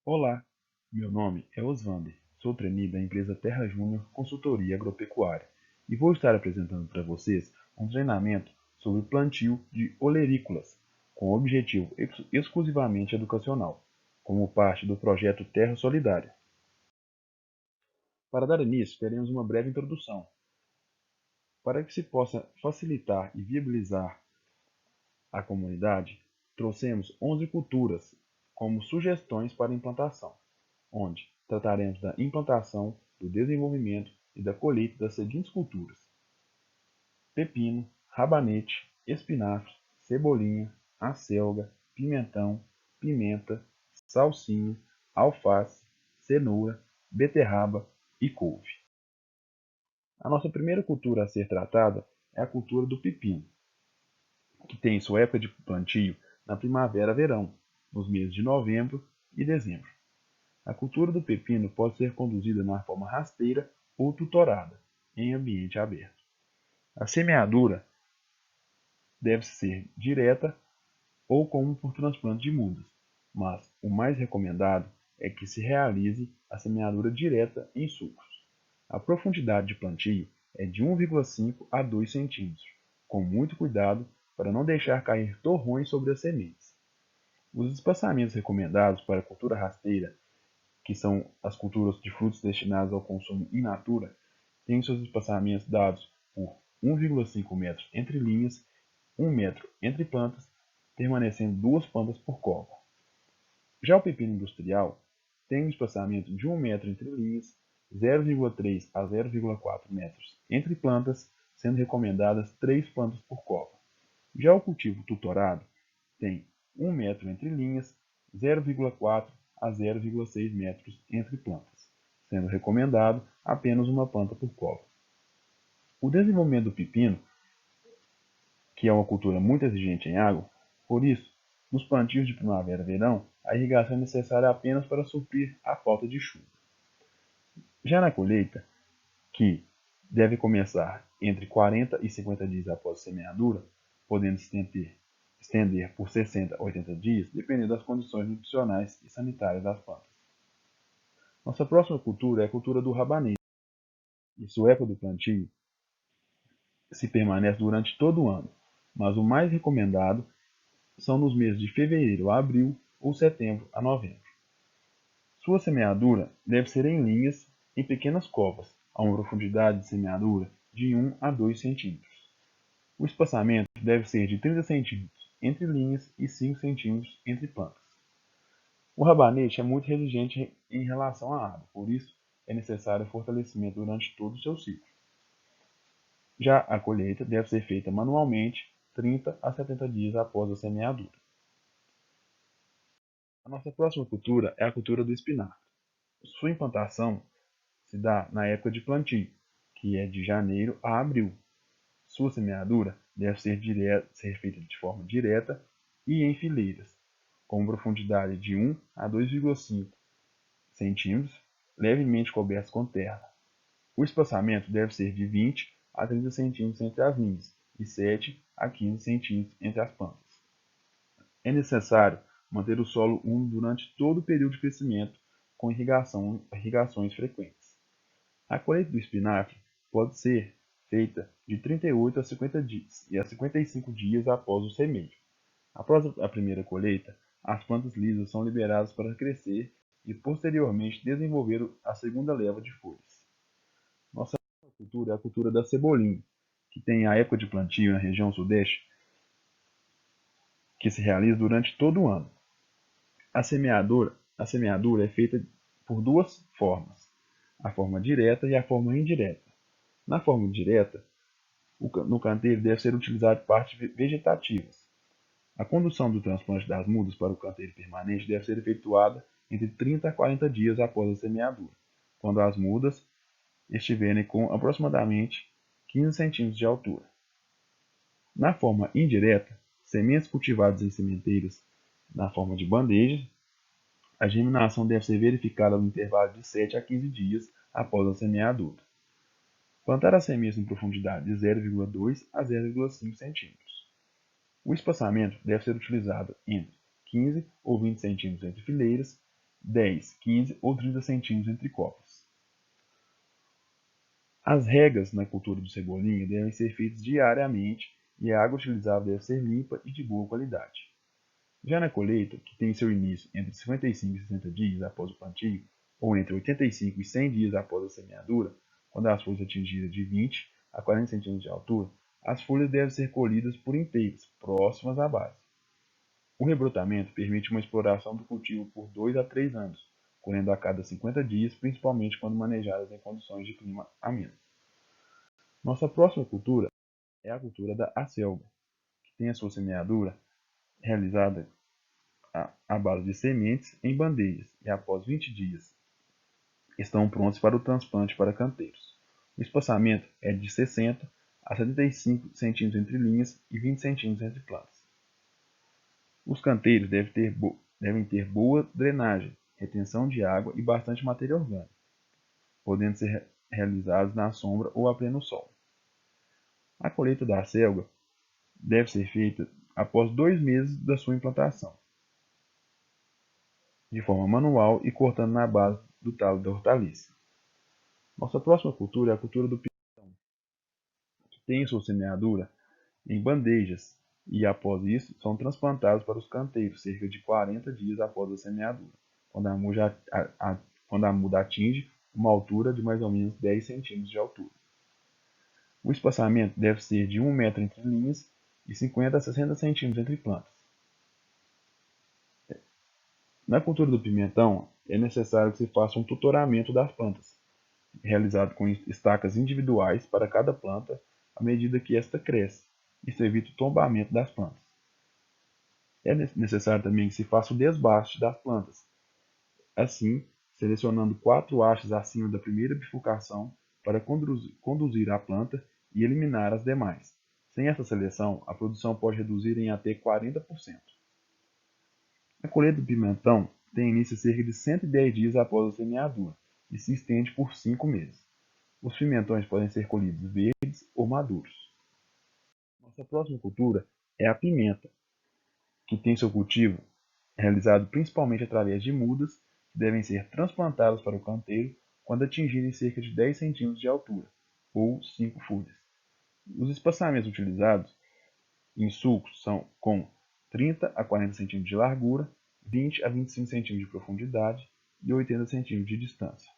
Olá, meu nome é Osvander, sou trainee da empresa Terra Júnior Consultoria Agropecuária e vou estar apresentando para vocês um treinamento sobre plantio de olerícolas, com objetivo exclusivamente educacional, como parte do projeto Terra Solidária. Para dar início, teremos uma breve introdução, para que se possa facilitar e viabilizar a comunidade. Trouxemos 11 culturas como sugestões para implantação, onde trataremos da implantação, do desenvolvimento e da colheita das seguintes culturas: pepino, rabanete, espinafre, cebolinha, acelga, pimentão, pimenta, salsinha, alface, cenoura, beterraba e couve. A nossa primeira cultura a ser tratada é a cultura do pepino, que tem sua época de plantio na primavera-verão, nos meses de novembro e dezembro. A cultura do pepino pode ser conduzida na forma rasteira ou tutorada, em ambiente aberto. A semeadura deve ser direta ou como por transplante de mudas, mas o mais recomendado é que se realize a semeadura direta em sulcos. A profundidade de plantio é de 1,5 a 2 centímetros, com muito cuidado para não deixar cair torrões sobre as sementes. Os espaçamentos recomendados para a cultura rasteira, que são as culturas de frutos destinadas ao consumo in natura, têm seus espaçamentos dados por 1,5 metros entre linhas, 1 metro entre plantas, permanecendo 2 plantas por copa. Já o pepino industrial tem um espaçamento de 1 metro entre linhas, 0,3 a 0,4 metros entre plantas, sendo recomendadas 3 plantas por copa. Já o cultivo tutorado tem 1 metro entre linhas, 0,4 a 0,6 metros entre plantas, sendo recomendado apenas uma planta por copa. O desenvolvimento do pepino, que é uma cultura muito exigente em água, por isso, nos plantios de primavera-verão, a irrigação é necessária apenas para suprir a falta de chuva. Já na colheita, que deve começar entre 40 e 50 dias após a semeadura, podendo se estender por 60 a 80 dias, dependendo das condições nutricionais e sanitárias das plantas. Nossa próxima cultura é a cultura do rabanete, e sua época do plantio se permanece durante todo o ano, mas o mais recomendado são nos meses de fevereiro a abril ou setembro a novembro. Sua semeadura deve ser em linhas em pequenas covas, a uma profundidade de semeadura de 1 a 2 centímetros. O espaçamento deve ser de 30 centímetros entre linhas e 5 centímetros entre plantas. O rabanete é muito resistente em relação à água, por isso é necessário fortalecimento durante todo o seu ciclo. Já a colheita deve ser feita manualmente 30 a 70 dias após a semeadura. A nossa próxima cultura é a cultura do espinafre. Sua implantação se dá na época de plantio, que é de janeiro a abril. Sua semeadura deve ser feita de forma direta e em fileiras, com profundidade de 1 a 2,5 centímetros, levemente cobertos com terra. O espaçamento deve ser de 20 a 30 centímetros entre as linhas e 7 a 15 centímetros entre as plantas. É necessário manter o solo úmido durante todo o período de crescimento, com irrigações frequentes. A colheita do espinafre pode ser feita de 38 a 50 dias e a 55 dias após o semeio. Após a primeira colheita, as plantas lisas são liberadas para crescer e posteriormente desenvolver a segunda leva de folhas. Nossa cultura é a cultura da cebolinha, que tem a época de plantio na região sudeste, que se realiza durante todo o ano. A semeadura é feita por duas formas, a forma direta e a forma indireta. Na forma direta, no canteiro deve ser utilizado partes vegetativas. A condução do transplante das mudas para o canteiro permanente deve ser efetuada entre 30 a 40 dias após a semeadura, quando as mudas estiverem com aproximadamente 15 centímetros de altura. Na forma indireta, sementes cultivadas em sementeiras na forma de bandejas, a germinação deve ser verificada no intervalo de 7 a 15 dias após a semeadura. Plantar as sementes em profundidade de 0,2 a 0,5 centímetros. O espaçamento deve ser utilizado entre 15 ou 20 centímetros entre fileiras 10, 15 ou 30 centímetros entre copas. As regas na cultura do cebolinha devem ser feitas diariamente e a água utilizada deve ser limpa e de boa qualidade. Já na colheita, que tem seu início entre 55 e 60 dias após o plantio, ou entre 85 e 100 dias após a semeadura, quando as folhas atingirem de 20 a 40 centímetros de altura, as folhas devem ser colhidas por inteiras, próximas à base. O rebrotamento permite uma exploração do cultivo por 2 a 3 anos, colhendo a cada 50 dias, principalmente quando manejadas em condições de clima ameno. Nossa próxima cultura é a cultura da acelga, que tem a sua semeadura realizada à base de sementes em bandejas e após 20 dias estão prontos para o transplante para canteiros. O espaçamento é de 60 a 75 centímetros entre linhas e 20 centímetros entre plantas. Os canteiros devem ter boa drenagem, retenção de água e bastante matéria orgânica, podendo ser realizados na sombra ou a pleno sol. A colheita da selga deve ser feita após 2 meses da sua implantação, de forma manual e cortando na base do talo da hortaliça. Nossa próxima cultura é a cultura do pimentão, que tem sua semeadura em bandejas e, após isso, são transplantados para os canteiros cerca de 40 dias após a semeadura, quando a muda atinge uma altura de mais ou menos 10 centímetros de altura. O espaçamento deve ser de 1 metro entre linhas e 50 a 60 centímetros entre plantas. Na cultura do pimentão, é necessário que se faça um tutoramento das plantas, realizado com estacas individuais para cada planta à medida que esta cresce. Isso evita o tombamento das plantas. É necessário também que se faça o desbaste das plantas, assim, selecionando 4 hastes acima da primeira bifurcação para conduzir a planta e eliminar as demais. Sem essa seleção, a produção pode reduzir em até 40%. A colheita do pimentão tem início cerca de 110 dias após a semeadura e se estende por 5 meses. Os pimentões podem ser colhidos verdes ou maduros. Nossa próxima cultura é a pimenta, que tem seu cultivo realizado principalmente através de mudas que devem ser transplantadas para o canteiro quando atingirem cerca de 10 centímetros de altura, ou 5 folhas. Os espaçamentos utilizados em sulcos são com 30 a 40 centímetros de largura, 20 a 25 centímetros de profundidade e 80 centímetros de distância.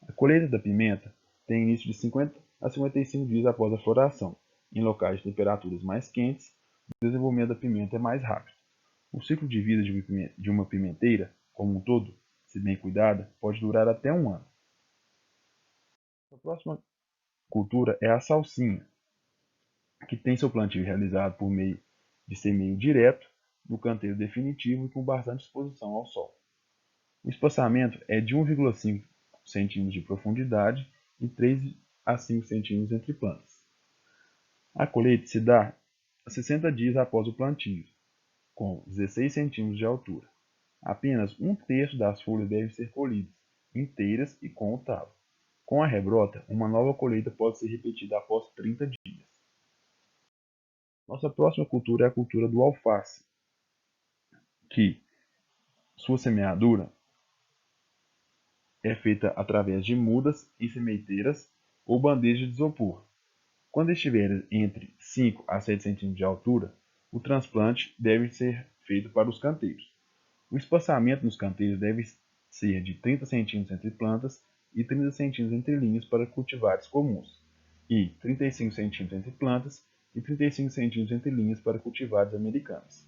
A colheita da pimenta tem início de 50 a 55 dias após a floração. Em locais de temperaturas mais quentes, o desenvolvimento da pimenta é mais rápido. O ciclo de vida de uma pimenteira, como um todo, se bem cuidada, pode durar até 1 ano. A próxima cultura é a salsinha, que tem seu plantio realizado por meio de semeio direto, no canteiro definitivo e com bastante exposição ao sol. O espaçamento é de 1,5 cm de profundidade e 3 a 5 cm entre plantas. A colheita se dá a 60 dias após o plantio, com 16 cm de altura. Apenas 1/3 das folhas devem ser colhidas, inteiras e com o talo. Com a rebrota, uma nova colheita pode ser repetida após 30 dias. Nossa próxima cultura é a cultura do alface, que sua semeadura é feita através de mudas em semeiteiras ou bandejas de isopor. Quando estiver entre 5 a 7 cm de altura, o transplante deve ser feito para os canteiros. O espaçamento nos canteiros deve ser de 30 cm entre plantas e 30 cm entre linhas para cultivares comuns, e 35 cm entre plantas e 35 cm entre linhas para cultivares americanas.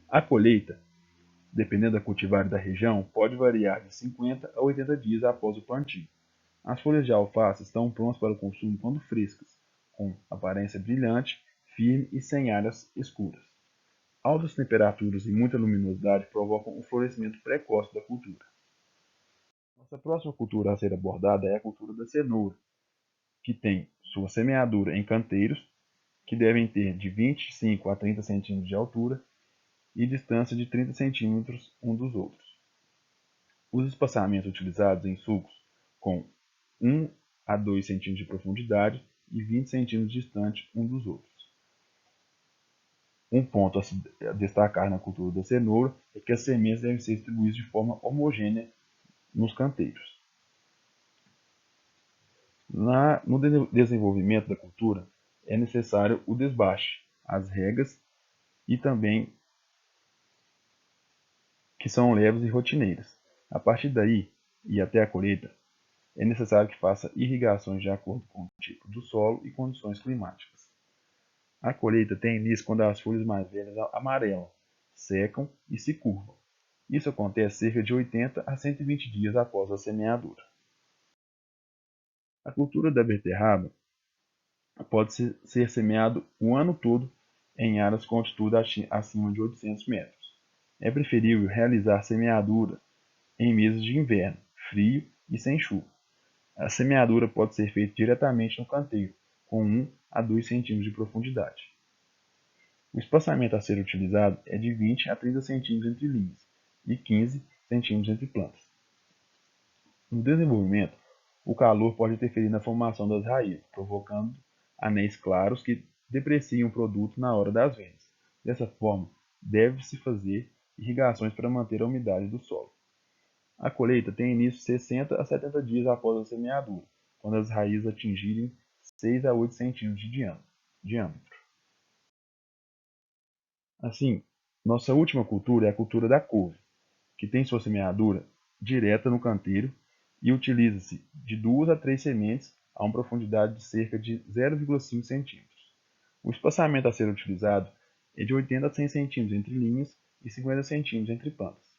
A colheita, dependendo da cultivar e da região, pode variar de 50 a 80 dias após o plantio. As folhas de alface estão prontas para o consumo quando frescas, com aparência brilhante, firme e sem áreas escuras. Altas temperaturas e muita luminosidade provocam o florescimento precoce da cultura. Nossa próxima cultura a ser abordada é a cultura da cenoura, que tem sua semeadura em canteiros, que devem ter de 25 a 30 centímetros de altura e distância de 30 centímetros um dos outros. Os espaçamentos utilizados em sulcos com 1 a 2 centímetros de profundidade e 20 centímetros distante um dos outros. Um ponto a destacar na cultura da cenoura é que as sementes devem ser distribuídas de forma homogênea nos canteiros. No desenvolvimento da cultura, é necessário o desbaste, as regas e também que são leves e rotineiras. A partir daí e até a colheita, é necessário que faça irrigações de acordo com o tipo do solo e condições climáticas. A colheita tem início quando as folhas mais velhas amarelam, secam e se curvam. Isso acontece cerca de 80 a 120 dias após a semeadura. A cultura da beterraba pode ser semeado o ano todo em áreas com altitude acima de 800 metros. É preferível realizar semeadura em meses de inverno, frio e sem chuva. A semeadura pode ser feita diretamente no canteiro, com 1 a 2 centímetros de profundidade. O espaçamento a ser utilizado é de 20 a 30 centímetros entre linhas e 15 centímetros entre plantas. No desenvolvimento, o calor pode interferir na formação das raízes, provocando anéis claros que depreciam o produto na hora das vendas. Dessa forma, deve-se fazer irrigações para manter a umidade do solo. A colheita tem início 60 a 70 dias após a semeadura, quando as raízes atingirem 6 a 8 centímetros de diâmetro. Assim, nossa última cultura é a cultura da couve, que tem sua semeadura direta no canteiro e utiliza-se de 2 a 3 sementes a uma profundidade de cerca de 0,5 centímetros. O espaçamento a ser utilizado é de 80 a 100 centímetros entre linhas e 50 centímetros entre plantas.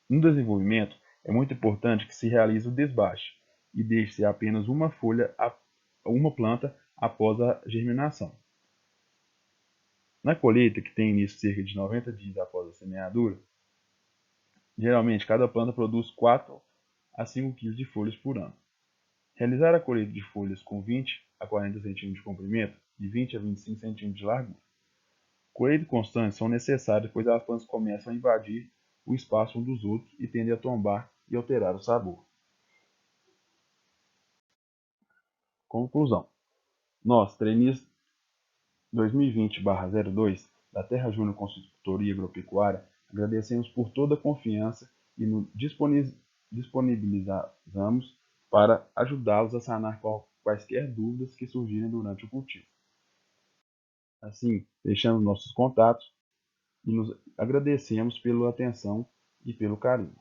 No desenvolvimento, é muito importante que se realize o desbaste e deixe-se apenas uma planta após a germinação. Na colheita, que tem início cerca de 90 dias após a semeadura, geralmente cada planta produz 4 a 5 kg de folhas por ano. Realizar a colheita de folhas com 20 a 40 cm de comprimento e 20 a 25 cm de largura. Colheitas constantes são necessárias, pois as plantas começam a invadir o espaço uns dos outros e tendem a tombar e alterar o sabor. Conclusão. Nós, trainees 2020/02 da Terra Júnior Consultoria Agropecuária, agradecemos por toda a confiança e nos disponibilizamos para ajudá-los a sanar quaisquer dúvidas que surgirem durante o cultivo. Assim, deixamos nossos contatos e nos agradecemos pela atenção e pelo carinho.